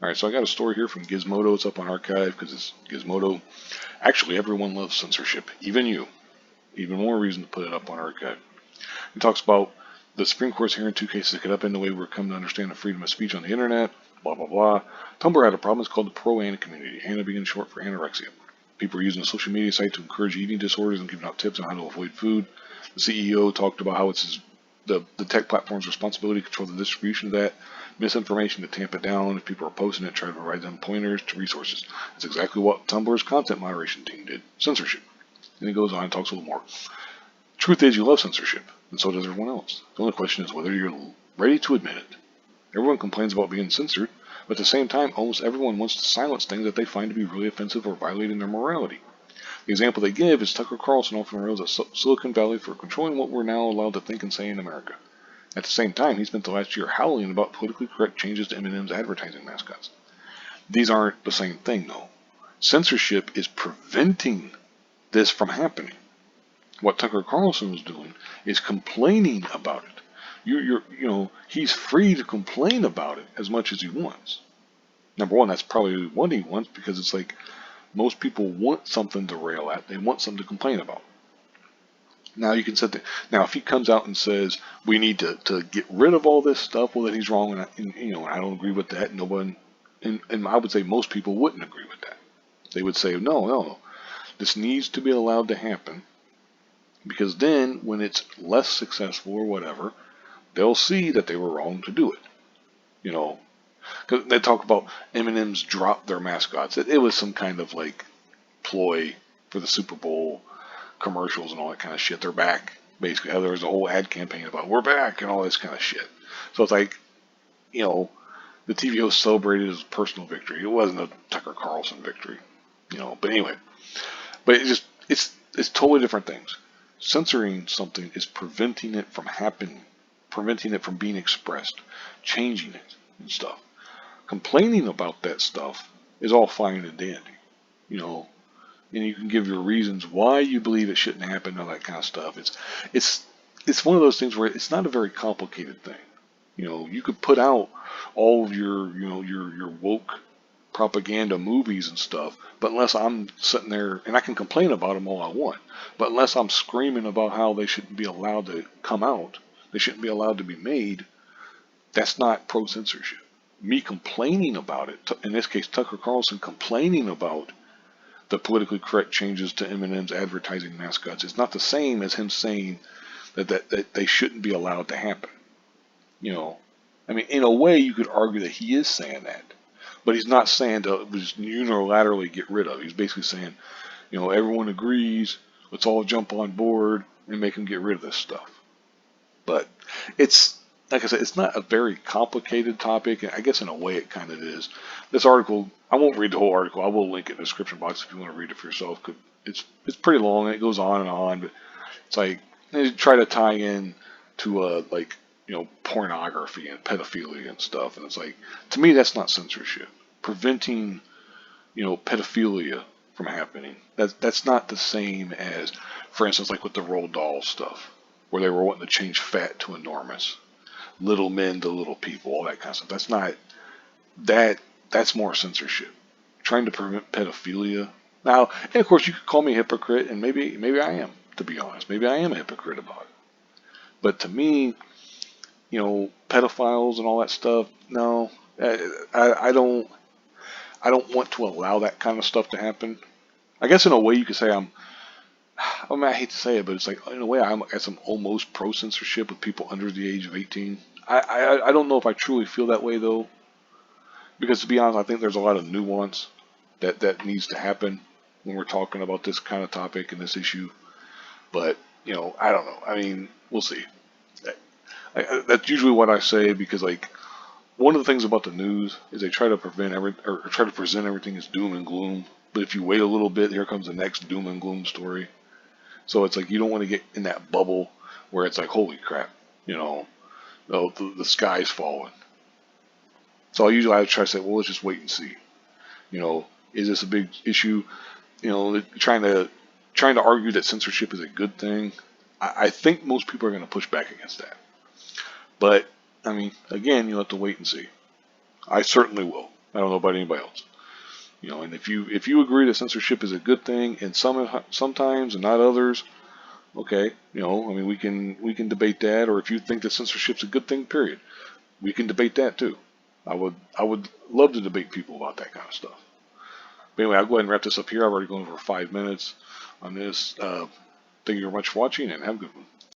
Alright, so I got a story here from Gizmodo. It's up on archive because it's Gizmodo. Actually, everyone loves censorship, even you. Even more reason to put it up on archive. It talks about the Supreme Court's hearing two cases that could upend the way we're come to understand the freedom of speech on the internet. Blah blah blah. Tumblr had a problem. It's called the pro-Anna community. Anna being short for anorexia. People are using a social media site to encourage eating disorders and giving out tips on how to avoid food. The CEO talked about how it's the tech platform's responsibility to control the distribution of that misinformation, to tamp it down. If people are posting it, try to provide them pointers to resources. That's exactly what Tumblr's content moderation team did. Censorship. And he goes on and talks a little more. Truth is, you love censorship, and so does everyone else. The only question is whether you're ready to admit it. Everyone complains about being censored, but at the same time, almost everyone wants to silence things that they find to be really offensive or violating their morality. The example they give is Tucker Carlson often rails at Silicon Valley for controlling what we're now allowed to think and say in America. At the same time, he spent the last year howling about politically correct changes to M&M's advertising mascots. These aren't the same thing, though. Censorship is preventing this from happening. What Tucker Carlson was doing is complaining about it. He's free to complain about it as much as he wants. Number one, that's probably what he wants, because it's like most people want something to rail at. They want something to complain about. Now you can set the, now if he comes out and says we need to get rid of all this stuff, well then he's wrong, and I don't agree with that. No one, and I would say most people wouldn't agree with that. They would say no, this needs to be allowed to happen, because then when it's less successful or whatever, they'll see that they were wrong to do it. Because they talk about M&M's dropped their mascots. It was some kind of like ploy for the Super Bowl commercials and all that kind of shit. They're back. Basically, there was a whole ad campaign about we're back and all this kind of shit. So it's like, the TV host celebrated his personal victory. It wasn't a Tucker Carlson victory, But anyway, but it's totally different things. Censoring something is preventing it from happening, preventing it from being expressed, changing it and stuff. Complaining about that stuff is all fine and dandy, and you can give your reasons why you believe it shouldn't happen and all that kind of stuff. It's one of those things where it's not a very complicated thing. You could put out all of your woke propaganda movies and stuff, but unless I'm sitting there, and I can complain about them all I want, but unless I'm screaming about how they shouldn't be allowed to come out, they shouldn't be allowed to be made, that's not pro-censorship. Me complaining about it, in this case Tucker Carlson complaining about the politically correct changes to M&M's advertising mascots, is not the same as him saying that they shouldn't be allowed to happen. In a way you could argue that he is saying that, but he's not saying to just unilaterally get rid of it. He's basically saying, everyone agrees, let's all jump on board and make him get rid of this stuff. But it's, like I said, it's not a very complicated topic, and I guess in a way it kind of is. This article, I won't read the whole article. I will link it in the description box if you want to read it for yourself. It's pretty long, and it goes on and on, but it's like they try to tie in to pornography and pedophilia and stuff, and it's like, to me that's not censorship. Preventing pedophilia from happening, that's not the same as, for instance, like with the Roald Dahl stuff, where they were wanting to change fat to enormous, little men to little people, all that kind of stuff. That's not that's more censorship. Trying to prevent pedophilia. Now, and of course you could call me a hypocrite, and maybe I am, to be honest. Maybe I am a hypocrite about it. But to me, pedophiles and all that stuff, no, I don't want to allow that kind of stuff to happen. I guess in a way you could say I hate to say it, but it's like, in a way, I guess I'm almost pro-censorship with people under the age of 18. I don't know if I truly feel that way, though, because to be honest, I think there's a lot of nuance that needs to happen when we're talking about this kind of topic and this issue. But, I don't know. We'll see. That's usually what I say, because, like, one of the things about the news is they try to try to present everything as doom and gloom. But if you wait a little bit, here comes the next doom and gloom story. So it's like you don't want to get in that bubble where it's like, holy crap, the sky's falling. So I try to say, well, let's just wait and see. Is this a big issue? Trying to argue that censorship is a good thing. I think most people are going to push back against that. But again, you'll have to wait and see. I certainly will. I don't know about anybody else. You know, and if you agree that censorship is a good thing, and sometimes and not others, okay. You know, I mean, we can debate that. Or if you think that censorship's a good thing, period, we can debate that too. I would love to debate people about that kind of stuff. But anyway, I'll go ahead and wrap this up here. I've already gone over 5 minutes on this. Thank you very much for watching, and have a good one.